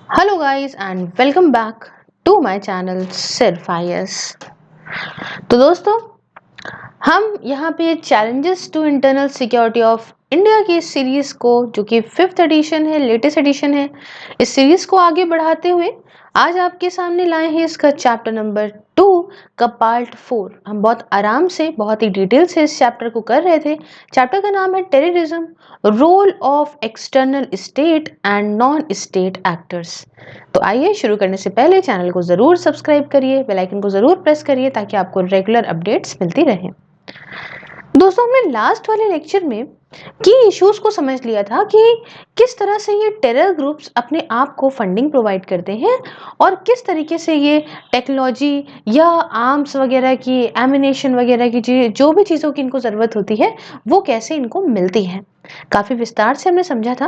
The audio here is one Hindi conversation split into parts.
Hello guys and welcome back to my channel सिर्फ IS। तो दोस्तों हम यहाँ पे challenges to internal security of India की इस सीरीज को जो कि 5th एडिशन है, लेटेस्ट एडिशन है, इस सीरीज को आगे बढ़ाते हुए आज आपके सामने लाए हैं इसका चैप्टर नंबर 2 का पार्ट 4। हम बहुत आराम से बहुत ही डिटेल से इस चैप्टर को कर रहे थे। चैप्टर का नाम है terrorism, role of external state and non state actors. तो आइए शुरू करने से पहले चैनल को जरूर सब्सक्राइब करिए, बेल आइकन को जरूर प्रेस करिए ताकि आपको रेगुलर अपडेट्स मिलती रहे। दोस्तों हमने लास्ट वाले लेक्चर में की इश्यूज को समझ लिया था कि किस तरह से ये टेरर ग्रुप्स अपने आप को फंडिंग प्रोवाइड करते हैं और किस तरीके से ये टेक्नोलॉजी या आर्म्स वगैरह की, एमिनेशन वगैरह की जो भी चीज़ों की इनको ज़रूरत होती है वो कैसे इनको मिलती है। काफ़ी विस्तार से हमने समझा था।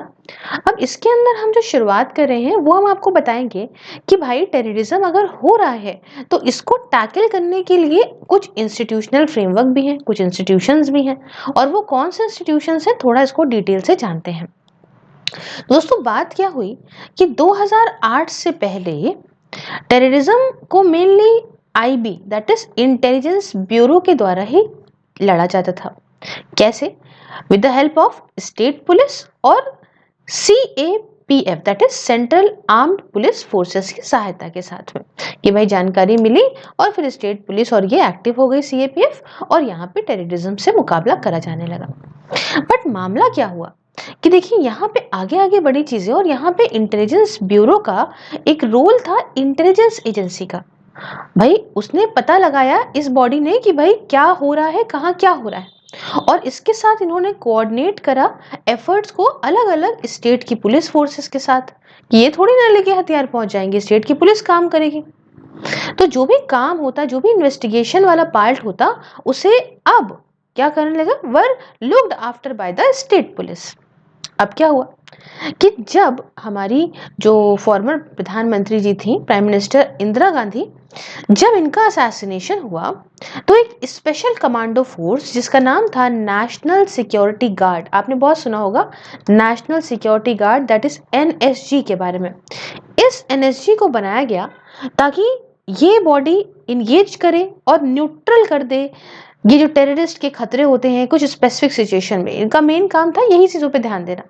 अब इसके अंदर हम जो शुरुआत कर रहे हैं वो हम आपको बताएंगे कि भाई टेररिज्म अगर हो रहा है तो इसको टैकल करने के लिए कुछ इंस्टीट्यूशनल फ्रेमवर्क भी हैं, कुछ इंस्टीट्यूशंस भी हैं, और वो कौन से इंस्टीट्यूशंस हैं थोड़ा इसको डिटेल से जानते हैं। दोस्तों बात क्या हुई कि 2008 से पहले टेररिज्म को mainly IB that is intelligence bureau के द्वारा ही लड़ा जाता था। कैसे? With the help of state police और CAPF that is central armed police forces की सहायता के साथ में कि भाई जानकारी मिली और फिर स्टेट पुलिस और ये एक्टिव हो गई CAPF और यहाँ पे टेररिज्म से मुकाबला करा जाने लगा। बट मामला क्या हुआ कि देखिए यहाँ पे आगे आगे बड़ी चीजें, और यहाँ पे इंटेलिजेंस ब्यूरो का एक रोल था इंटेलिजेंस एजेंसी का। भाई उसने पता लगाया इस बॉडी ने कि भाई क्या हो रहा है, कहाँ क्या हो रहा है, और इसके साथ इन्होंने कोऑर्डिनेट करा एफर्ट्स को अलग अलग स्टेट की पुलिस फोर्सेस के साथ कि ये थोड़ी ना लेके हथियार पहुंच जाएंगे, स्टेट की पुलिस काम करेगी। तो जो भी काम होता, जो भी इन्वेस्टिगेशन वाला पार्ट होता, उसे अब क्या करने लगा, were looked after by the state police. अब क्या हुआ कि जब हमारी जो फॉर्मर प्रधानमंत्री जी थी, प्राइम मिनिस्टर इंदिरा गांधी, जब इनका असैसिनेशन हुआ तो एक स्पेशल कमांडो फोर्स जिसका नाम था नेशनल सिक्योरिटी गार्ड, आपने बहुत सुना होगा national security guard that is NSG के बारे में, इस NSG को बनाया गया ताकि ये बॉडी इंगेज करे और न्यूट्रल कर दे ये जो टेररिस्ट के खतरे होते हैं कुछ स्पेसिफिक सिचुएशन में। इनका मेन काम था यही चीजों पे ध्यान देना।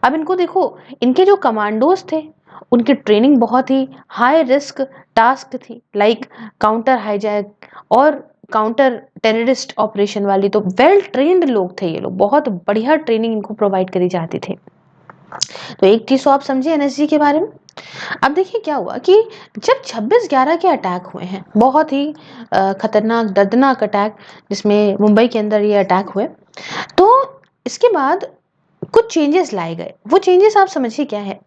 अब इनको देखो, इनके जो कमांडोज थे उनकी ट्रेनिंग बहुत ही हाई रिस्क टास्क थी, लाइक काउंटर हाईजैक और काउंटर टेररिस्ट ऑपरेशन वाली। तो वेल ट्रेन्ड लोग थे ये लोग, बहुत बढ़िया ट्रेनिंग इनको प्रोवाइड करी जाती थी। तो एक चीज तो आप समझे NSG के बारे में। अब देखिए क्या हुआ कि जब 26/11 के अटैक हुए हैं, बहुत ही खतरनाक दर्दनाक अटैक जिसमें मुंबई के अंदर ये अटैक हुए, तो इसके बाद कुछ चेंजेस लाए गए। वो चेंजेस आप समझिए क्या है।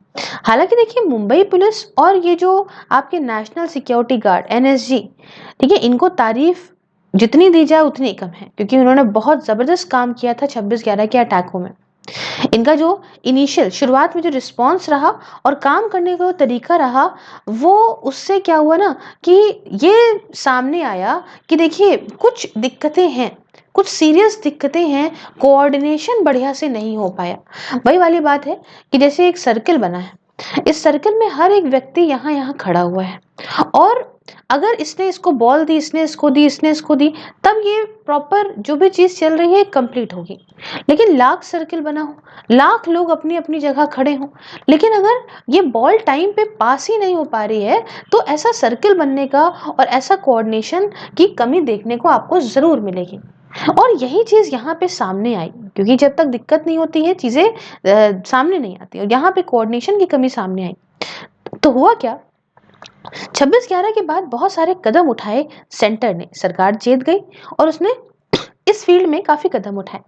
हालांकि देखिए मुंबई पुलिस और ये जो आपके नेशनल सिक्योरिटी गार्ड NSG, ठीक है, इनको तारीफ जितनी दी जाए उतनी कम है क्योंकि उन्होंने बहुत जबरदस्त काम किया था 26/11 के अटैकों में। इनका जो इनिशियल शुरुआत में जो रिस्पांस रहा और काम करने का तरीका रहा, वो उससे क्या हुआ ना कि ये सामने आया कि देखिए कुछ दिक्कतें हैं, कुछ सीरियस दिक्कतें हैं, कोऑर्डिनेशन बढ़िया से नहीं हो पाया। वही वाली बात है कि जैसे एक सर्कल बना है, इस सर्कल में हर एक व्यक्ति यहाँ यहाँ खड़ा हुआ है, और अगर इसने इसको बॉल दी, इसने इसको दी, इसने इसको दी, तब ये प्रॉपर जो भी चीज चल रही है कंप्लीट होगी। लेकिन लाख सर्कल बना हो, लाख लोग अपनी अपनी जगह खड़े हों, लेकिन अगर ये बॉल टाइम पे पास ही नहीं हो पा रही है तो ऐसा सर्कल बनने का और ऐसा कोऑर्डिनेशन की कमी देखने को आपको जरूर मिलेगी। और यही चीज यहाँ पे सामने आई क्योंकि जब तक दिक्कत नहीं होती है चीजें सामने नहीं आती, और यहाँ पे कोऑर्डिनेशन की कमी सामने आई। तो हुआ क्या, 26/11 के बाद बहुत सारे कदम उठाए सेंटर ने, सरकार जीत गई और उसने इस फील्ड में काफी कदम उठाए।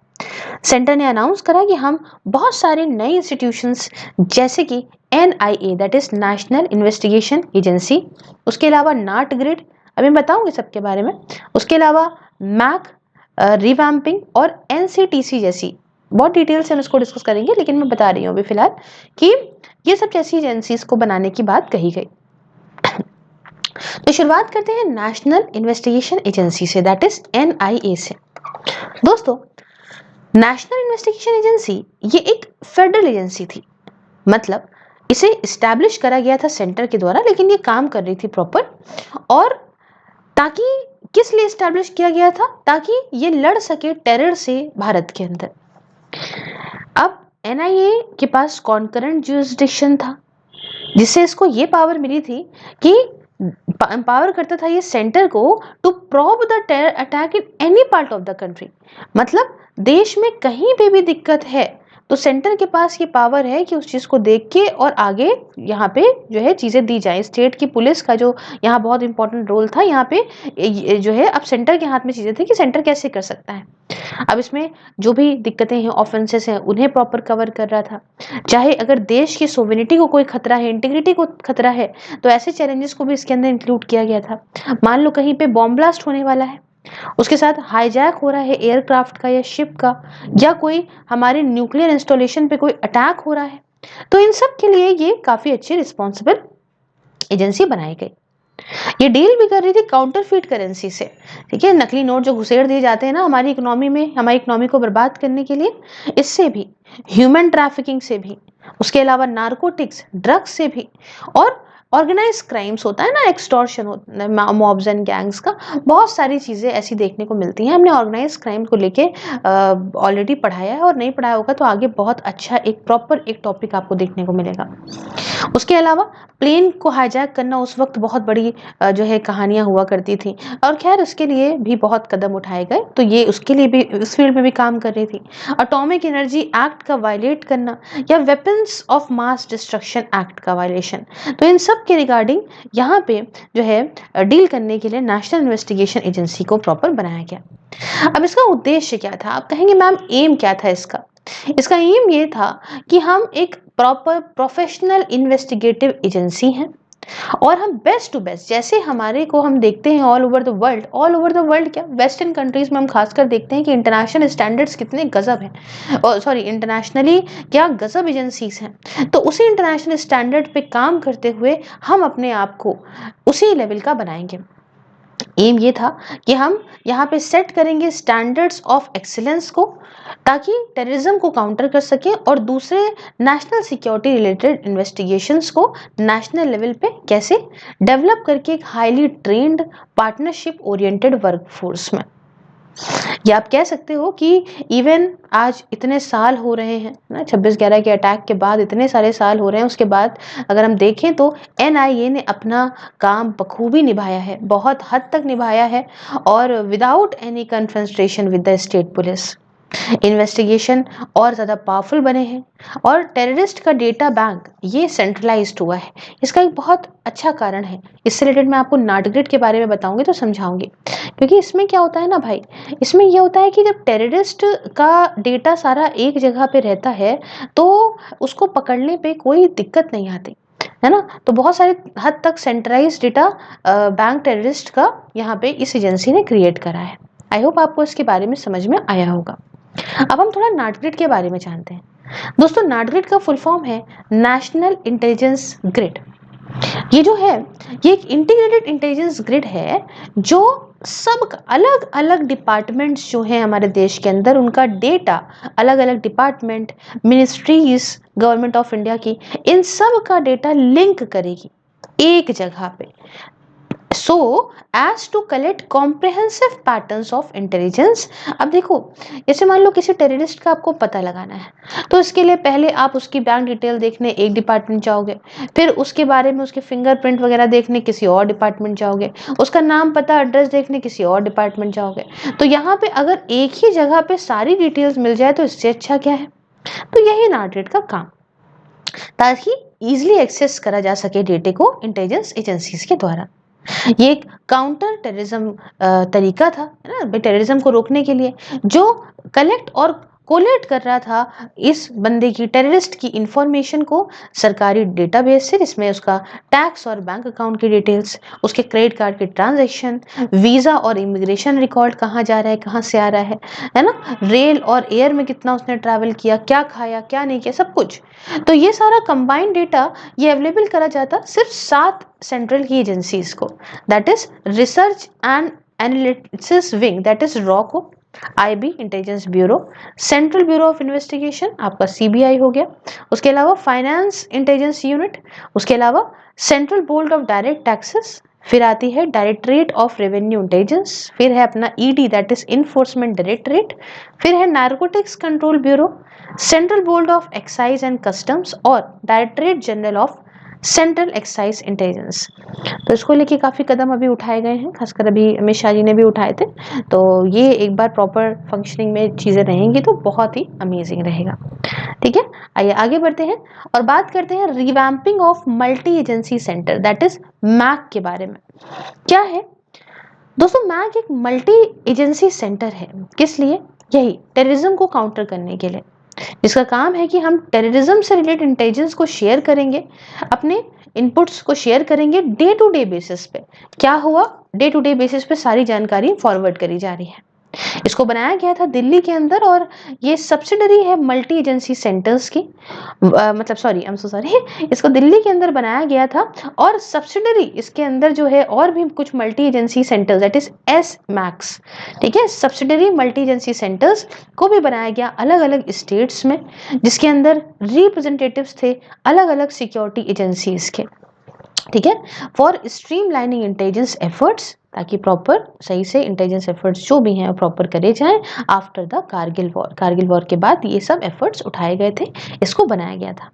सेंटर ने अनाउंस करा कि हम बहुत सारे नए इंस्टीट्यूशंस जैसे कि NIA that is national investigation agency, उसके अलावा नाट ग्रिड, अभी मैं बताऊंगी सबके बारे में, उसके अलावा मैक रिवैम्पिंग और NCTC जैसी बहुत डिटेल से हम इसको डिस्कस करेंगे, लेकिन मैं बता रही हूँ अभी फिलहाल कि ये सब जैसी एजेंसीज को बनाने की बात कही गई। तो शुरुआत करते हैं national investigation agency say that is NIA से। दोस्तों नेशनल इन्वेस्टिगेशन एजेंसी ये एक फेडरल एजेंसी थी, मतलब इसे इस्टेब्लिश करा गया था सेंटर के द्वारा, लेकिन ये काम कर रही थी प्रॉपर। और ताकि किस लिए इस्टेब्लिश किया गया था? ताकि ये लड़ सके टेरर से भारत के अंदर। अब एनआईए के पास कॉन्करेंट ज्यूरिसडिक्शन था, जिससे इसको ये पावर मिली थी कि पावर करता था ये सेंटर को to probe the terror attack in any part of the country. मतलब देश में कहीं पे भी दिक्कत है तो सेंटर के पास ये पावर है कि उस चीज को देख के और आगे यहाँ पे जो है चीजें दी जाए। स्टेट की पुलिस का जो यहाँ बहुत इंपॉर्टेंट रोल था, यहाँ पे जो है अब सेंटर के हाथ में चीजें थी कि सेंटर कैसे कर सकता है। अब इसमें जो भी दिक्कतें हैं, ऑफेंसेस हैं, उन्हें प्रॉपर कवर कर रहा था। चाहे अगर देश की सोवेनिटी को कोई खतरा है, इंटीग्रिटी को खतरा है, तो ऐसे चैलेंजेस को भी इसके अंदर इंक्लूड किया गया था। मान लो कहीं पे बॉम्ब ब्लास्ट होने वाला है, उसके साथ हाईजैक हो रहा है एयरक्राफ्ट का या शिप का, या कोई हमारे न्यूक्लियर इंस्टॉलेशन पे कोई अटैक हो रहा है, तो इन सब के लिए ये काफी अच्छी रिस्पॉन्सिबल एजेंसी बनाई गई। ये डील भी कर रही थी काउंटरफीट करेंसी से। ठीक है, नकली नोट जो घुसेड़ दिए जाते हैं ना हमारी इकोनॉमी में, हमारी इकोनॉमी को बर्बाद करने के लिए, इससे भी, ह्यूमन ट्रैफिकिंग से भी, उसके अलावा नारकोटिक्स, ड्रग्स से भी, और ऑर्गेनाइज क्राइम्स होता है ना, एक्सटॉर्शन होता है, मॉब्स एंड गैंग्स का, बहुत सारी चीजें ऐसी देखने को मिलती हैं। हमने ऑर्गेनाइज क्राइम को लेके ऑलरेडी पढ़ाया है, और नहीं पढ़ाया होगा तो आगे बहुत अच्छा एक प्रॉपर एक टॉपिक आपको देखने को मिलेगा। उसके अलावा प्लेन को हाईजैक करना उस वक्त बहुत बड़ी जो है कहानियां हुआ करती थी, और खैर उसके लिए भी बहुत कदम उठाए गए, तो ये उसके लिए भी इस फील्ड में भी काम कर रही थी। एटॉमिक एनर्जी एक्ट का वायलेट करना या weapons of mass destruction act का वायलेशन, तो इन सब के रिगार्डिंग यहाँ पे जो है डील करने के लिए नेशनल इन्वेस्टिगेशन एजेंसी को प्रॉपर बनाया गया। अब इसका उद्देश्य क्या था? आप कहेंगे मैम एम क्या था इसका? इसका एम ये था कि हम एक प्रॉपर प्रोफेशनल इन्वेस्टिगेटिव एजेंसी हैं, और हम बेस्ट टू बेस्ट, जैसे हमारे को हम देखते हैं all over the world, all over the world क्या, वेस्टर्न कंट्रीज में हम खासकर देखते हैं कि इंटरनेशनल स्टैंडर्ड्स कितने गजब हैं, और सॉरी इंटरनेशनली क्या गजब एजेंसीज हैं। तो उसी इंटरनेशनल स्टैंडर्ड पे काम करते हुए हम अपने आप को उसी लेवल का बनाएंगे। एम ये था कि हम यहाँ पे सेट करेंगे स्टैंडर्ड्स ऑफ एक्सीलेंस को, ताकि टेररिज्म को काउंटर कर सके, और दूसरे नेशनल सिक्योरिटी रिलेटेड इन्वेस्टिगेशंस को नेशनल लेवल पे कैसे डेवलप करके एक highly trend partnership oriented workforce में। ये आप कह सकते हो कि इवन आज इतने साल हो रहे हैं ना, 26/11 के अटैक के बाद इतने सारे साल हो रहे हैं, उसके बाद अगर हम देखें तो एनआईए ने अपना काम बखूबी निभाया है, बहुत हद तक निभाया है, और without any confrontation with the state police investigation और ज़्यादा पावरफुल बने हैं, और टेररिस्ट का डेटा बैंक ये सेंट्रलाइज्ड हुआ है। इसका एक बहुत अच्छा कारण है, इससे रिलेटेड मैं आपको नाटग्रिड के बारे में बताऊंगी तो समझाऊंगी। क्योंकि इसमें क्या होता है ना भाई, इसमें यह होता है कि जब टेररिस्ट का डेटा सारा एक जगह पे रहता है तो उसको पकड़ने पे कोई दिक्कत नहीं आती है ना। तो बहुत सारे हद तक सेंट्रलाइज डेटा बैंक टेररिस्ट का यहाँ पे इस एजेंसी ने क्रिएट करा है। आई होप आपको इसके बारे में समझ में आया होगा। अब हम थोड़ा नाटग्रिड के बारे में जानते हैं। दोस्तों नाटग्रिड का फुल फॉर्म है नेशनल इंटेलिजेंस ग्रिड। ये जो है ये एक इंटीग्रेटेड इंटेलिजेंस ग्रिड है, जो सब अलग अलग डिपार्टमेंट्स जो हैं हमारे देश के अंदर, उनका डेटा अलग अलग department, ministries government of India की, इन सब का डेटा लिंक करेगी एक जगह पे, so as to collect comprehensive patterns of intelligence। अब देखो जैसे मान लो किसी टेररिस्ट का आपको पता लगाना है, तो इसके लिए पहले आप उसकी बैंक डिटेल देखने एक डिपार्टमेंट जाओगे, फिर उसके बारे में उसके फिंगरप्रिंट वगैरह देखने किसी और डिपार्टमेंट जाओगे, उसका नाम पता एड्रेस देखने किसी और डिपार्टमेंट जाओगे। तो यहाँ पे अगर एक ही जगह पे सारी डिटेल्स मिल जाए तो इससे अच्छा क्या है। तो यही नाटग्रिड का काम, ताकि इजिली एक्सेस करा जा सके डेटे को इंटेलिजेंस एजेंसीज के द्वारा। ये एक काउंटर टेररिज्म तरीका था, है ना, टेररिज्म को रोकने के लिए, जो कलेक्ट और कोलेट कर रहा था इस बंदे की, टेररिस्ट की इंफॉर्मेशन को सरकारी डेटाबेस से, जिसमें उसका टैक्स और बैंक अकाउंट की डिटेल्स, उसके क्रेडिट कार्ड के ट्रांजैक्शन, वीज़ा और इमिग्रेशन रिकॉर्ड, कहाँ जा रहा है, कहाँ से आ रहा है ना, रेल और एयर में कितना उसने ट्रैवल किया, क्या खाया क्या नहीं किया, सब कुछ। तो ये सारा कंबाइंड डेटा ये अवेलेबल करा जाता सिर्फ 7 सेंट्रल की एजेंसीज को, that is research and analysis wing, that is raw को, IB intelligence bureau, central bureau of investigation आपका CBI हो गया, उसके अलावा फाइनेंस इंटेलिजेंस यूनिट, उसके अलावा central board of direct taxes, फिर आती है डायरेक्टरेट ऑफ रेवेन्यू इंटेलिजेंस, फिर है अपना ED that is enforcement directorate, फिर है narcotics control bureau, central board of excise and customs और directorate general of central excise intelligence. तो इसको लेके काफ़ी कदम अभी उठाए गए हैं, खासकर अभी अमित शाह जी ने भी उठाए थे। तो ये एक बार प्रॉपर फंक्शनिंग में चीज़ें रहेंगी तो बहुत ही अमेजिंग रहेगा। ठीक है, आइए आगे बढ़ते हैं और बात करते हैं revamping of multi agency centre that is MAC के बारे में। क्या है दोस्तों, मैक एक मल्टी एजेंसी सेंटर है। किस लिए? यही टेररिज्म को काउंटर करने के लिए, जिसका काम है कि हम टेररिज्म से रिलेटेड इंटेलिजेंस को शेयर करेंगे, अपने इनपुट्स को शेयर करेंगे डे टू डे बेसिस पे। क्या हुआ? डे टू डे बेसिस पे सारी जानकारी फॉरवर्ड करी जा रही है। इसको बनाया गया था दिल्ली के अंदर और ये सब्सिडरी है मल्टी एजेंसी सेंटर्स की, मतलब sorry, I am so sorry, इसको दिल्ली के अंदर बनाया गया था और सब्सिडरी इसके अंदर जो है और भी कुछ multi agency centres that is SMAX। ठीक है, सब्सिडरी मल्टी एजेंसी सेंटर्स को भी बनाया गया अलग अलग स्टेट्स में, जिसके अंदर रिप्रेजेंटेटिव्स थे अलग अलग सिक्योरिटी एजेंसीज के। ठीक है, फॉर स्ट्रीमलाइनिंग इंटेलिजेंस एफर्ट्स, ताकि प्रॉपर सही से इंटेलिजेंस एफर्ट्स जो भी हैं प्रॉपर करे जाएं after the Kargil war. Kargil war के बाद ये सब एफर्ट्स उठाए गए थे, इसको बनाया गया था।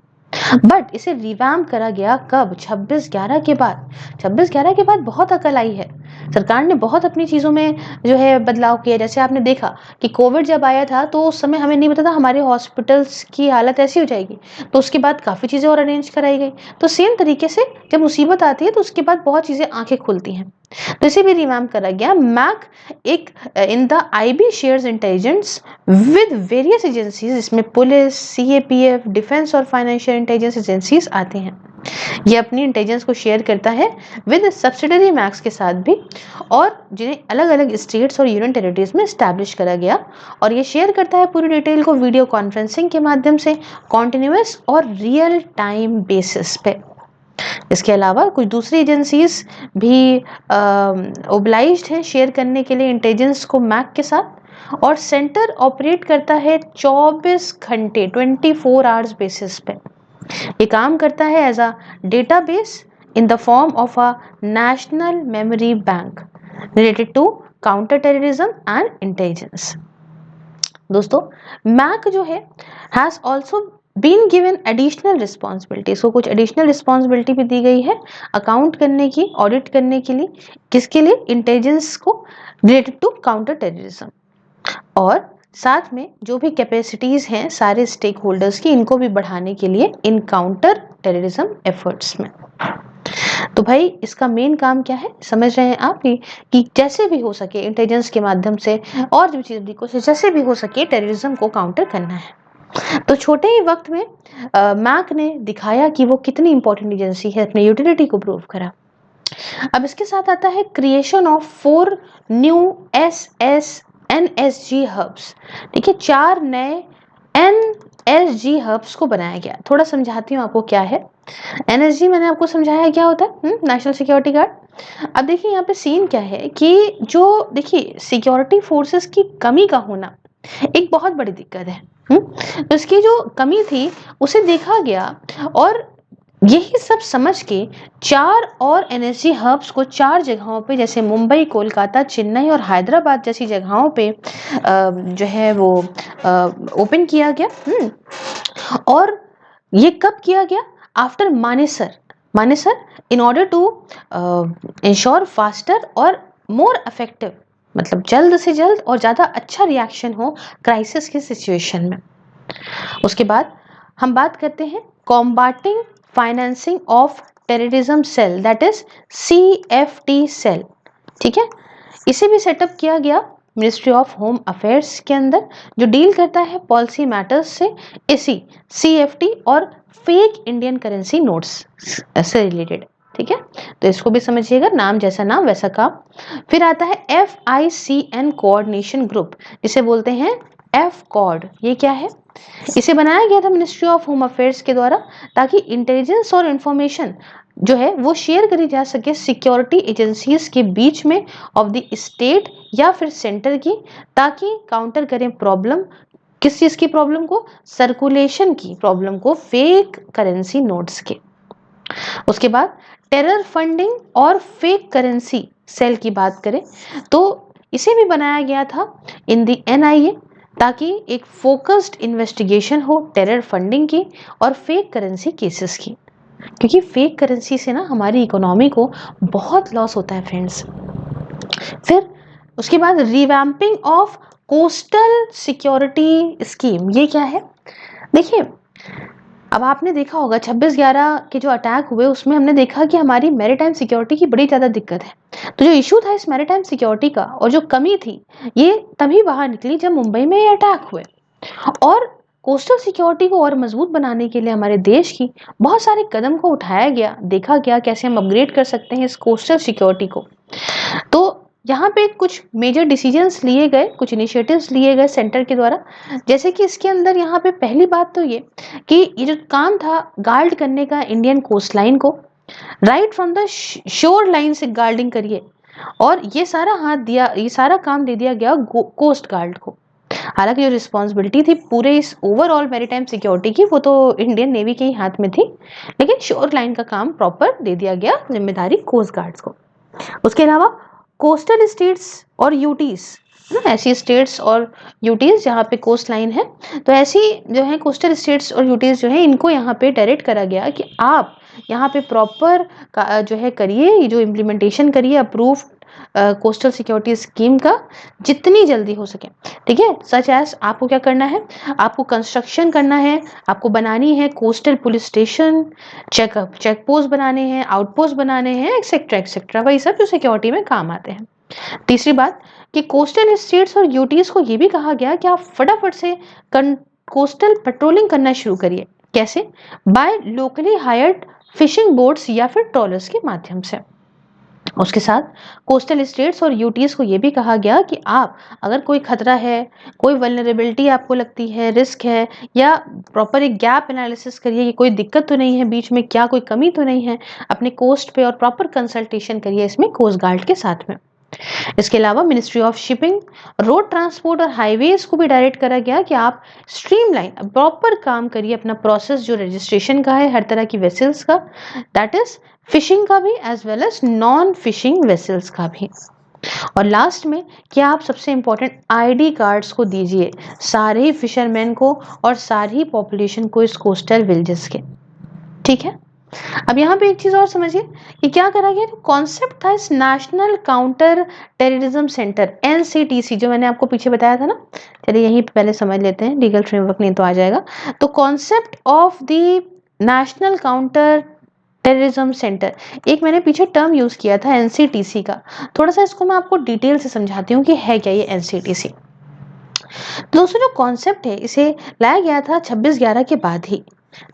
बट इसे रिवैम्प करा गया कब? 26/11 के बाद। 26/11 के बाद बहुत अकल आई है, सरकार ने बहुत अपनी चीज़ों में जो है बदलाव किया। जैसे आपने देखा कि कोविड जब आया था तो उस समय हमें नहीं पता था हमारे हॉस्पिटल्स की हालत ऐसी हो जाएगी, तो उसके बाद काफ़ी चीज़ें और अरेंज कराई गई। तो सेम तरीके से जब मुसीबत आती है तो उसके बाद बहुत चीज़ें आंखें खुलती हैं, तो इसे भी रिवैम्प करा गया। मैक एक in the IB shares intelligence with various agencies, इसमें पुलिस, CAPF, डिफेंस और फाइनेंशियल इंटेलिजेंस एजेंसीज आते हैं। ये अपनी इंटेलिजेंस को शेयर करता है विद सब्सिडरी मैक्स के साथ भी, और जिन्हें अलग अलग स्टेट्स और यूनियन टेरिटरीज में स्टैब्लिश करा गया, और ये शेयर करता है पूरी डिटेल को वीडियो कॉन्फ्रेंसिंग के माध्यम से कॉन्टिन्यूस और रियल टाइम बेसिस पे। इसके अलावा कुछ दूसरी एजेंसीज भी ओब्लाइज्ड हैं शेयर करने के लिए इंटेलिजेंस को मैक के साथ, और सेंटर ऑपरेट करता है 24 घंटे 24 आवर्स बेसिस पे। ये काम करता है as a database in the form of a national memory bank related to counter terrorism and intelligence. दोस्तों, मैक जो है has also been given additional responsibility, इसको कुछ एडिशनल रिस्पॉन्सिबिलिटी भी दी गई है अकाउंट करने की, ऑडिट करने के लिए। किसके लिए? इंटेलिजेंस को रिलेटेड टू काउंटर टेररिज्म, और साथ में जो भी कैपेसिटीज हैं सारे स्टेक होल्डर्स की, इनको भी बढ़ाने के लिए इन काउंटर टेररिज्म एफर्ट्स में। तो भाई इसका मेन काम क्या है, समझ रहे हैं आप कि जैसे भी हो सके इंटेलिजेंस के माध्यम से और जो तरीकों से जैसे भी हो सके टेररिज्म को काउंटर करना है। तो छोटे ही वक्त में मैक ने दिखाया कि वो कितनी इंपॉर्टेंट एजेंसी है, अपनी यूटिलिटी को प्रूव करा। अब इसके साथ आता है creation of 4 new NSG hubs. देखिए 4 नए NSG हब्स को बनाया गया। थोड़ा समझाती हूँ आपको क्या है NSG। मैंने आपको समझाया क्या होता है, नेशनल सिक्योरिटी गार्ड। अब देखिए यहाँ पे सीन क्या है कि जो देखिए सिक्योरिटी फोर्सेस की कमी का होना एक बहुत बड़ी दिक्कत है। तो इसकी जो कमी थी उसे देखा गया, और यही सब समझ के 4 और NSG हब्स को 4 जगहों पे, जैसे मुंबई, कोलकाता, चेन्नई और हैदराबाद जैसी जगहों पे जो है वो ओपन किया गया। और ये कब किया गया? After Manesar in order to ensure faster और मोर इफेक्टिव, मतलब जल्द से जल्द और ज़्यादा अच्छा रिएक्शन हो क्राइसिस की सिचुएशन में। उसके बाद हम बात करते हैं combating financing of terrorism cell that is CFT cell. ठीक है, इसे भी सेटअप किया गया मिनिस्ट्री ऑफ होम अफेयर्स के अंदर, जो डील करता है पॉलिसी मैटर्स से इसी CFT और फेक इंडियन करेंसी नोट्स से रिलेटेड। ठीक है, तो इसको भी समझिएगा, नाम जैसा नाम वैसा काम। फिर आता है FICN कोऑर्डिनेशन ग्रुप, जिसे बोलते हैं FCORD। ये क्या है? इसे बनाया गया था मिनिस्ट्री ऑफ होम अफेयर्स के द्वारा, ताकि इंटेलिजेंस और इंफॉर्मेशन जो है वो शेयर करी जा सके सिक्योरिटी एजेंसीज के बीच में ऑफ द स्टेट या फिर सेंटर की, ताकि काउंटर करें प्रॉब्लम, किस चीज की प्रॉब्लम को, सर्कुलेशन की प्रॉब्लम को फेक करेंसी नोट्स के। उसके बाद टेरर फंडिंग और फेक करेंसी सेल की बात करें तो इसे भी बनाया गया था इन दी एनआईए, ताकि एक फोकस्ड इन्वेस्टिगेशन हो टेरर फंडिंग की और फेक करेंसी केसेस की, क्योंकि फेक करेंसी से ना हमारी इकोनॉमी को बहुत लॉस होता है फ्रेंड्स। फिर उसके बाद revamping of coastal security scheme, ये क्या है? देखिए, अब आपने देखा होगा 26/11 के जो अटैक हुए उसमें हमने देखा कि हमारी मैरीटाइम सिक्योरिटी की बड़ी ज़्यादा दिक्कत है। तो जो इशू था इस मैरीटाइम सिक्योरिटी का और जो कमी थी, ये तभी बाहर निकली जब मुंबई में ये अटैक हुए। और कोस्टल सिक्योरिटी को और मजबूत बनाने के लिए हमारे देश की बहुत सारे कदम को उठाया गया, देखा गया कैसे हम अपग्रेड कर सकते हैं इस कोस्टल सिक्योरिटी को। तो यहाँ पे कुछ मेजर डिसीजंस लिए गए, कुछ इनिशिएटिव्स लिए गए सेंटर के द्वारा, जैसे कि इसके अंदर यहाँ पे पहली बात तो ये कि ये जो काम था गार्ड करने का इंडियन कोस्ट लाइन को, right from the shore line से गार्डिंग करिए, और ये सारा हाथ दिया, ये सारा काम दे दिया गया कोस्ट गार्ड को। हालांकि जो रिस्पॉन्सिबिलिटी थी पूरे इस ओवरऑल मैरीटाइम सिक्योरिटी की वो तो इंडियन नेवी के ही हाथ में थी, लेकिन शोर लाइन का काम प्रॉपर दे दिया गया जिम्मेदारी कोस्ट गार्ड्स को। उसके अलावा कोस्टल स्टेट्स और यूटीज, ऐसी स्टेट्स और यूटीज जहाँ पे कोस्ट लाइन है, तो ऐसी जो है कोस्टल स्टेट्स और यूटीज जो है इनको यहाँ पे डायरेक्ट करा गया कि आप यहाँ पे प्रॉपर जो है करिए, जो इम्प्लीमेंटेशन करिए अप्रूव कोस्टल सिक्योरिटी स्कीम का जितनी जल्दी हो सके। ठीक है, सच एज आपको क्या करना है, आपको कंस्ट्रक्शन करना है, आपको बनानी है coastal police station, check post बनाने हैं, आउटपोस्ट बनाने हैं, एक्सेट्रा एक्सेट्रा, वही सब जो सिक्योरिटी में काम आते हैं। तीसरी बात कि कोस्टल स्टेट्स और यूटीज को ये भी कहा गया कि आप फटाफट से कोस्टल पेट्रोलिंग करना शुरू करिए। कैसे? By locally hired fishing boats या फिर ट्रॉलर्स के माध्यम से। उसके साथ कोस्टल स्टेट्स और यूटीज को यह भी कहा गया कि आप अगर कोई खतरा है, कोई वल्नरेबिलिटी आपको लगती है, रिस्क है, या प्रॉपर एक गैप एनालिसिस करिए कि कोई दिक्कत तो नहीं है बीच में, क्या कोई कमी तो नहीं है अपने कोस्ट पे, और प्रॉपर कंसल्टेशन करिए इसमें कोस्ट गार्ड के साथ में। इसके अलावा ministry of shipping, road transport और हाईवेज को भी डायरेक्ट करा गया कि आप स्ट्रीमलाइन प्रॉपर काम करिए अपना प्रोसेस जो रजिस्ट्रेशन का है हर तरह की वेसल्स का, दैट इज फिशिंग का भी as well as non fishing vessels का भी। और लास्ट में क्या आप सबसे इंपॉर्टेंट आईडी कार्ड्स को दीजिए सारे ही फिशरमैन को और सारी पॉपुलेशन को इस कोस्टल विलेजेस के। ठीक है, अब यहाँ पे एक चीज और समझिए कि क्या करा गया, कॉन्सेप्ट था इस national counter terrorism centre NCTC, जो मैंने आपको पीछे बताया था ना। चलिए यहीं पे पहले समझ लेते हैं, लीगल फ्रेमवर्क नहीं तो आ जाएगा। तो concept of the national counter terrorism centre, एक मैंने पीछे टर्म यूज किया था एनसीटीसी का, थोड़ा सा इसको मैं आपको डिटेल से समझाती हूँ कि है क्या ये एनसीटीसी। दोस्तों जो कॉन्सेप्ट है इसे लाया गया था 26/11 के बाद ही,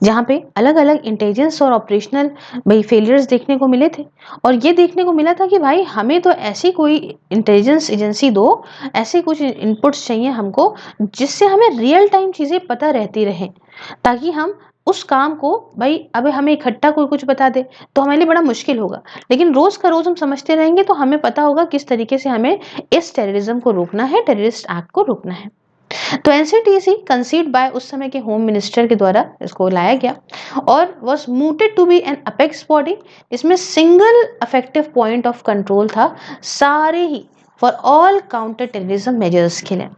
जहाँ पे अलग अलग इंटेलिजेंस और ऑपरेशनल भाई फेलियर्स देखने को मिले थे, और ये देखने को मिला था कि भाई हमें तो ऐसी कोई इंटेलिजेंस एजेंसी दो, ऐसे कुछ इनपुट्स चाहिए हमको जिससे हमें रियल टाइम चीज़ें पता रहती रहें, ताकि हम उस काम को, भाई अब हमें इकट्ठा कोई कुछ बता दे तो हमारे लिए बड़ा मुश्किल होगा, लेकिन रोज का रोज हम समझते रहेंगे तो हमें पता होगा किस तरीके से हमें इस टेररिज्म को रोकना है, टेररिस्ट एक्ट को रोकना है। तो एनसीटीसी कंसीव्ड बाय उस समय के होम मिनिस्टर के द्वारा इसको लाया गया और was mooted to be an apex body. इसमें single effective point of control था सारे ही for all counter terrorism measures के लिए।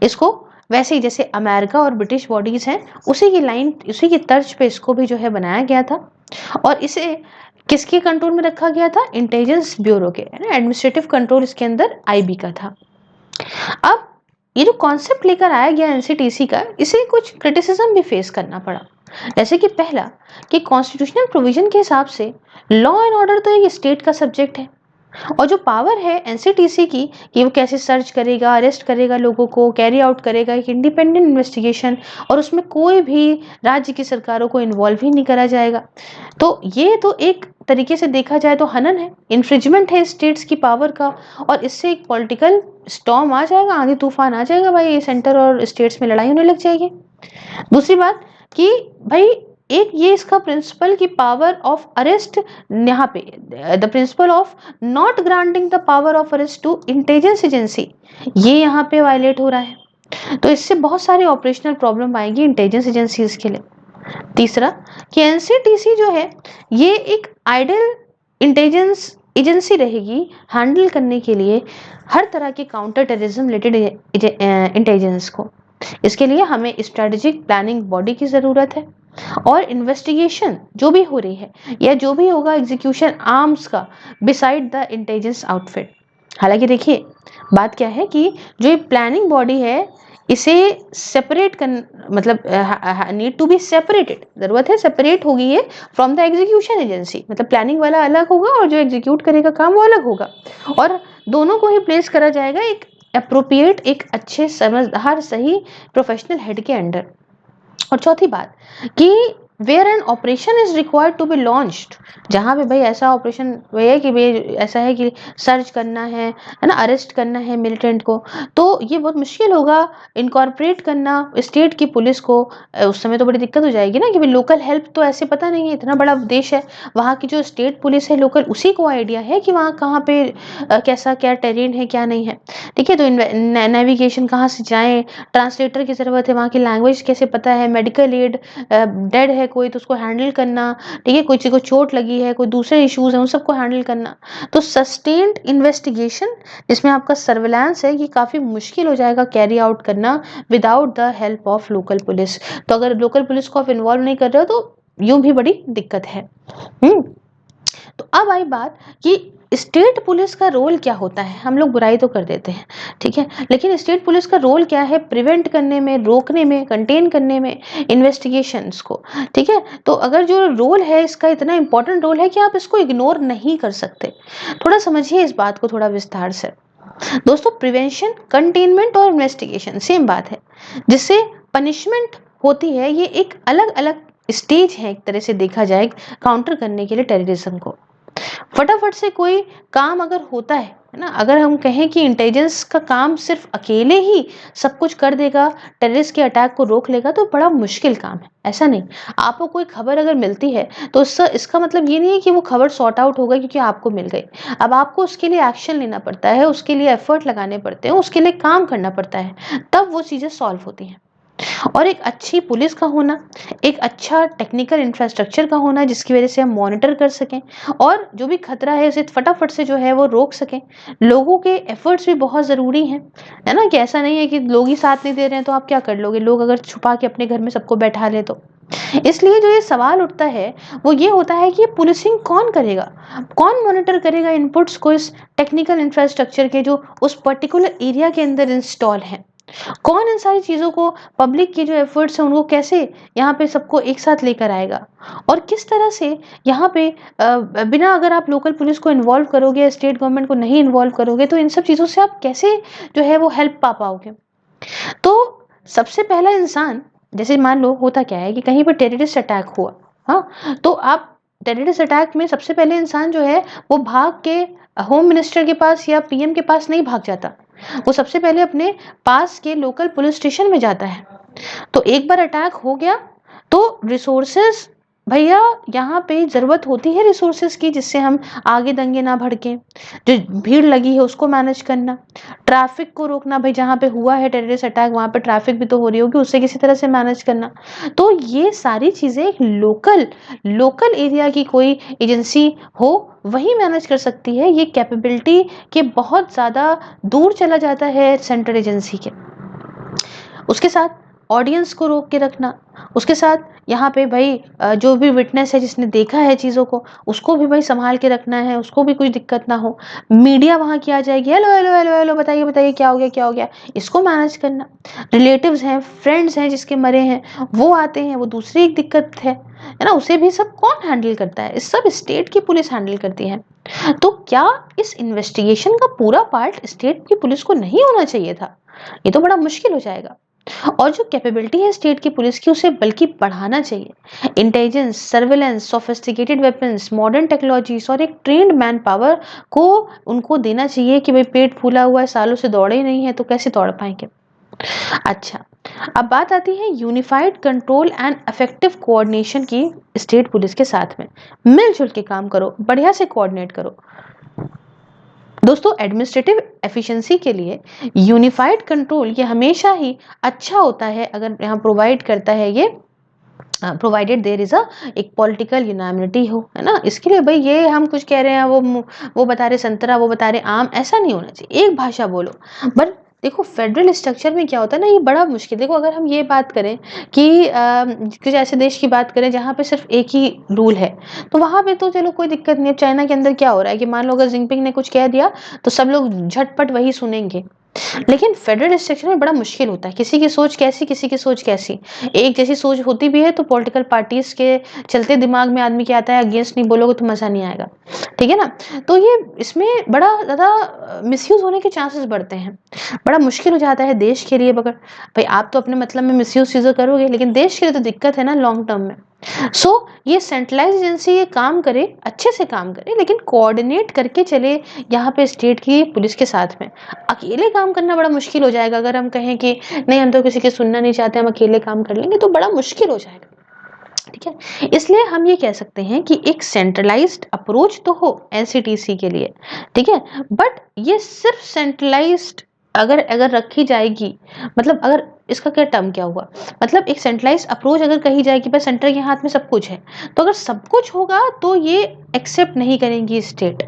इसको वैसे ही जैसे अमेरिका और ब्रिटिश बॉडीज हैं उसी की लाइन, उसी की तर्ज पे इसको भी जो है बनाया गया था, और इसे किसके कंट्रोल में रखा गया था? इंटेलिजेंस ब्यूरो के, एडमिनिस्ट्रेटिव कंट्रोल इसके अंदर आईबी का था। अब ये जो कॉन्सेप्ट लेकर आया गया एनसीटीसी का, इसे कुछ क्रिटिसिज्म भी फेस करना पड़ा। जैसे कि पहला कि कॉन्स्टिट्यूशनल प्रोविजन के हिसाब से लॉ एंड ऑर्डर तो एक स्टेट का सब्जेक्ट है, और जो पावर है एनसीटीसी की कि वो कैसे सर्च करेगा, अरेस्ट करेगा लोगों को, कैरी आउट करेगा एक इंडिपेंडेंट इन्वेस्टिगेशन, और उसमें कोई भी राज्य की सरकारों को इन्वॉल्व ही नहीं करा जाएगा। तो ये तो एक तरीके से देखा जाए तो हनन है, इन्फ्रिजमेंट है स्टेट्स की पावर का, और इससे एक पॉलिटिकल स्टॉर्म आ जाएगा, आंधी तूफान आ जाएगा, भाई सेंटर और स्टेट्स में लड़ाई होने लग जाएगी। दूसरी बात कि भाई एक ये इसका प्रिंसिपल की पावर ऑफ अरेस्ट, यहाँ पे the principle of not granting the power of arrest to intelligence agency, ये यहाँ पे वायलेट हो रहा है। तो इससे बहुत सारी ऑपरेशनल प्रॉब्लम आएगी इंटेलिजेंस एजेंसीज के लिए। तीसरा कि एनसीटीसी जो है ये एक आइडल इंटेलिजेंस एजेंसी रहेगी हैंडल करने के लिए हर तरह के काउंटर टेररिज्म रिलेटेड इंटेलिजेंस को। इसके लिए हमें स्ट्रेटेजिक प्लानिंग बॉडी की ज़रूरत है और इन्वेस्टिगेशन जो भी हो रही है या जो भी होगा एग्जीक्यूशन आर्म्स का बिसाइड द इंटेलिजेंस आउटफिट। हालांकि देखिए बात क्या है कि जो ये प्लानिंग बॉडी है इसे सेपरेट कर, मतलब नीड टू बी सेपरेटेड, जरूरत है सेपरेट होगी ये फ्रॉम द एग्जीक्यूशन एजेंसी, मतलब प्लानिंग वाला अलग होगा और जो एग्जीक्यूट करेगा काम वो अलग होगा, और दोनों को ही प्लेस करा जाएगा एक अप्रोप्रिएट, एक अच्छे समझदार सही प्रोफेशनल हेड के अंडर। और चौथी बात कि where an operation is required to be launched, जहाँ पे भाई ऐसा ऑपरेशन है कि भाई ऐसा है कि सर्च करना है ना, अरेस्ट करना है मिलिटेंट को, तो ये बहुत मुश्किल होगा इनकॉर्पोरेट करना स्टेट की पुलिस को। उस समय तो बड़ी दिक्कत हो जाएगी ना कि भाई लोकल हेल्प तो ऐसे पता नहीं है, इतना बड़ा देश है, वहाँ की जो स्टेट पुलिस है लोकल उसी को आइडिया है कि वहाँ कहाँ पे कैसा क्या टेरेन है क्या नहीं है। ठीक है, तो नेविगेशन कहाँ से जाएं, ट्रांसलेटर की ज़रूरत है, वहाँ की लैंग्वेज कैसे पता है, मेडिकल एड डेड है कोई तो उसको हैंडल करना, ठीक है, कोई चीज़ को चोट लगी है, कोई दूसरे इश्यूज हैं उन सबको हैंडल करना। तो सस्टेन्ड इन्वेस्टिगेशन जिसमें आपका सर्विलांस है ये काफ़ी मुश्किल हो जाएगा कैरी आउट करना without the help of local police. तो अगर लोकल पुलिस को आप इन्वॉल्व नहीं कर रहे हो तो यूं भी बड़ी दिक्कत है। तो अब आई बात कि स्टेट पुलिस का रोल क्या होता है। हम लोग बुराई तो कर देते हैं, ठीक है, लेकिन स्टेट पुलिस का रोल क्या है प्रिवेंट करने में, रोकने में, कंटेन करने में इन्वेस्टिगेशंस को। ठीक है, तो अगर जो रोल है इसका इतना इंपॉर्टेंट रोल है कि आप इसको इग्नोर नहीं कर सकते। थोड़ा समझिए इस बात को थोड़ा विस्तार से दोस्तों। प्रिवेंशन, कंटेनमेंट और इन्वेस्टिगेशन सेम बात है। जिससे पनिशमेंट होती है ये एक अलग अलग स्टेज है एक तरह से देखा जाए काउंटर करने के लिए टेररिज्म को। फटाफट से कोई काम अगर होता है ना, अगर हम कहें कि इंटेलिजेंस का काम सिर्फ अकेले ही सब कुछ कर देगा, टेररिस्ट के अटैक को रोक लेगा, तो बड़ा मुश्किल काम है। ऐसा नहीं, आपको कोई खबर अगर मिलती है तो इसका मतलब ये नहीं है कि वो खबर सॉर्ट आउट होगा क्योंकि आपको मिल गई। अब आपको उसके लिए एक्शन लेना पड़ता है, उसके लिए एफर्ट लगाने पड़ते हैं, उसके लिए काम करना पड़ता है, तब वो चीज़ें सॉल्व होती हैं। और एक अच्छी पुलिस का होना, एक अच्छा टेक्निकल इंफ्रास्ट्रक्चर का होना जिसकी वजह से हम मॉनिटर कर सकें और जो भी खतरा है उसे फटाफट से जो है वो रोक सकें। लोगों के एफर्ट्स भी बहुत ज़रूरी हैं, है ना, कि ऐसा नहीं है कि लोग ही साथ नहीं दे रहे हैं तो आप क्या कर लोगे, लोग अगर छुपा के अपने घर में सबको बैठा ले तो। इसलिए जो ये सवाल उठता है वो ये होता है कि ये पुलिसिंग कौन करेगा, कौन मॉनिटर करेगा इनपुट्स को इस टेक्निकल इंफ्रास्ट्रक्चर के जो उस पर्टिकुलर एरिया के अंदर इंस्टॉल हैं। कौन इन सारी चीज़ों को, पब्लिक के जो एफर्ट्स हैं उनको कैसे यहाँ पे सबको एक साथ लेकर आएगा, और किस तरह से यहाँ पे बिना अगर आप लोकल पुलिस को इन्वॉल्व करोगे, स्टेट गवर्नमेंट को नहीं इन्वॉल्व करोगे, तो इन सब चीज़ों से आप कैसे जो है वो हेल्प पा पाओगे। तो सबसे पहला इंसान, जैसे मान लो होता क्या है कि कहीं पर टेररिस्ट अटैक हुआ, हाँ, तो आप टेररिस्ट अटैक में सबसे पहले इंसान जो है वो भाग के होम मिनिस्टर के पास या पीएम के पास नहीं भाग जाता, वो सबसे पहले अपने पास के लोकल पुलिस स्टेशन में जाता है। तो एक बार अटैक हो गया तो रिसोर्सेज, भैया यहाँ पे ज़रूरत होती है रिसोर्सेज की जिससे हम आगे दंगे ना भड़कें, जो भीड़ लगी है उसको मैनेज करना, ट्रैफिक को रोकना, भाई जहाँ पे हुआ है टेररिस्ट अटैक वहाँ पे ट्रैफिक भी तो हो रही होगी, उसे किसी तरह से मैनेज करना। तो ये सारी चीज़ें एक लोकल एरिया की कोई एजेंसी हो वही मैनेज कर सकती है। ये कैपेबिलिटी के बहुत ज़्यादा दूर चला जाता है सेंट्रल एजेंसी के। उसके साथ ऑडियंस को रोक के रखना, उसके साथ यहाँ पे भाई जो भी विटनेस है जिसने देखा है चीज़ों को उसको भी भाई संभाल के रखना है, उसको भी कुछ दिक्कत ना हो। मीडिया वहाँ की आ जाएगी, हेलो हेलो हेलो हेलो बताइए बताइए क्या हो गया क्या हो गया, इसको मैनेज करना। रिलेटिव्स हैं, फ्रेंड्स हैं जिसके मरे हैं वो आते हैं, वो दूसरी एक दिक्कत है ना, उसे भी सब कौन हैंडल करता है, इस सब स्टेट की पुलिस हैंडल करती है। तो क्या इस इन्वेस्टिगेशन का पूरा पार्ट स्टेट की पुलिस को नहीं होना चाहिए था? ये तो बड़ा मुश्किल हो जाएगा। और जो कैपेबिलिटी है स्टेट की पुलिस की उसे बल्कि बढ़ाना चाहिए। Intelligence, surveillance, sophisticated weapons, modern technologies और एक ट्रेंड मैन पावर को उनको देना चाहिए कि भाई पेट फूला हुआ है, सालों से दौड़े ही नहीं है तो कैसे दौड़ पाएंगे। अच्छा, अब बात आती है unified control and effective coordination की। स्टेट पुलिस के साथ में मिलजुल के काम करो, बढ़िया से कोऑर्डिनेट करो। दोस्तों, एडमिनिस्ट्रेटिव एफिशिएंसी के लिए यूनिफाइड कंट्रोल ये हमेशा ही अच्छा होता है अगर यहाँ प्रोवाइड करता है ये, प्रोवाइडेड देयर इज अ एक पॉलिटिकल यूनानिमिटी हो, है ना। इसके लिए भाई ये हम कुछ कह रहे हैं वो बता रहे संतरा, वो बता रहे आम, ऐसा नहीं होना चाहिए। एक भाषा बोलो। बट देखो फेडरल स्ट्रक्चर में क्या होता है ना, ये बड़ा मुश्किल। देखो अगर हम ये बात करें कि कुछ ऐसे देश की बात करें जहाँ पे सिर्फ एक ही रूल है, तो वहां पे तो चलो कोई दिक्कत नहीं है। चाइना के अंदर क्या हो रहा है कि मान लो अगर जिनपिंग ने कुछ कह दिया तो सब लोग झटपट वही सुनेंगे। लेकिन फेडरल स्ट्रक्चर में बड़ा मुश्किल होता है, किसी की सोच कैसी, किसी की सोच कैसी। एक जैसी सोच होती भी है तो पॉलिटिकल पार्टीज के चलते दिमाग में आदमी क्या आता है, अगेंस्ट नहीं बोलोगे तो मजा नहीं आएगा, ठीक है ना। तो ये इसमें बड़ा ज्यादा मिसयूज होने के चांसेस बढ़ते हैं, बड़ा मुश्किल हो जाता है देश के लिए। अगर भाई आप तो अपने मतलब में मिसयूज चीजें करोगे, लेकिन देश के लिए तो दिक्कत है ना लॉन्ग टर्म में। सो ये सेंट्रलाइज एजेंसी ये काम करे, अच्छे से काम करे, लेकिन कोऑर्डिनेट करके चले यहाँ पे स्टेट की पुलिस के साथ में। अकेले काम करना बड़ा मुश्किल हो जाएगा। अगर हम कहें कि नहीं हम तो किसी की सुनना नहीं चाहते, हम अकेले काम कर लेंगे, तो बड़ा मुश्किल हो जाएगा, ठीक है। इसलिए हम ये कह सकते हैं कि एक सेंट्रलाइज्ड अप्रोच तो हो एनसीटीसी के लिए, ठीक है। बट ये सिर्फ सेंट्रलाइज्ड अगर अगर रखी जाएगी, मतलब अगर इसका क्या टर्म क्या हुआ, मतलब एक सेंट्रलाइज्ड अप्रोच अगर कही जाएगी भाई सेंटर के हाथ में सब कुछ है, तो अगर सब कुछ होगा तो ये एक्सेप्ट नहीं करेंगी स्टेट,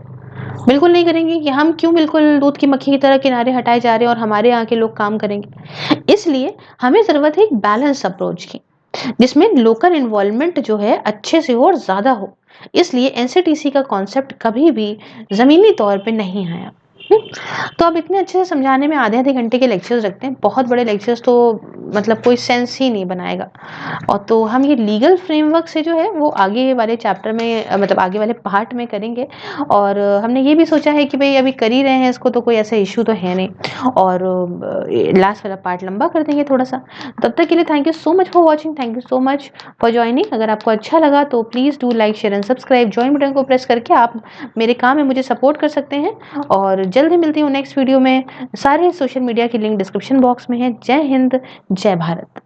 बिल्कुल नहीं करेंगे कि हम क्यों बिल्कुल दूध की मक्खी की तरह किनारे हटाए जा रहे हैं और हमारे यहाँ के लोग काम करेंगे। इसलिए हमें जरूरत है एक बैलेंस अप्रोच की, जिसमें लोकल इन्वॉल्वमेंट जो है अच्छे से हो और ज्यादा हो। इसलिए एनसीटीसी का कॉन्सेप्ट कभी भी जमीनी तौर पे नहीं आया। तो अब इतने अच्छे से समझाने में आधे आधे घंटे के लेक्चर्स रखते हैं, बहुत बड़े लेक्चर्स तो मतलब कोई सेंस ही नहीं बनाएगा। और तो हम ये लीगल फ्रेमवर्क से जो है वो आगे वाले चैप्टर में मतलब आगे वाले पार्ट में करेंगे। और हमने ये भी सोचा है कि भाई अभी कर ही रहे हैं इसको तो कोई ऐसा इशू तो है नहीं, और लास्ट वाला पार्ट लंबा कर देंगे थोड़ा सा। तब तक के लिए thank you so much for watching, thank you so much for joining. अगर आपको अच्छा लगा तो please do like share and subscribe, join button को प्रेस करके आप मेरे काम में मुझे सपोर्ट कर सकते हैं। और जल्द ही मिलती हूँ नेक्स्ट वीडियो में। सारे सोशल मीडिया की लिंक डिस्क्रिप्शन बॉक्स में है। जय हिंद, जय भारत।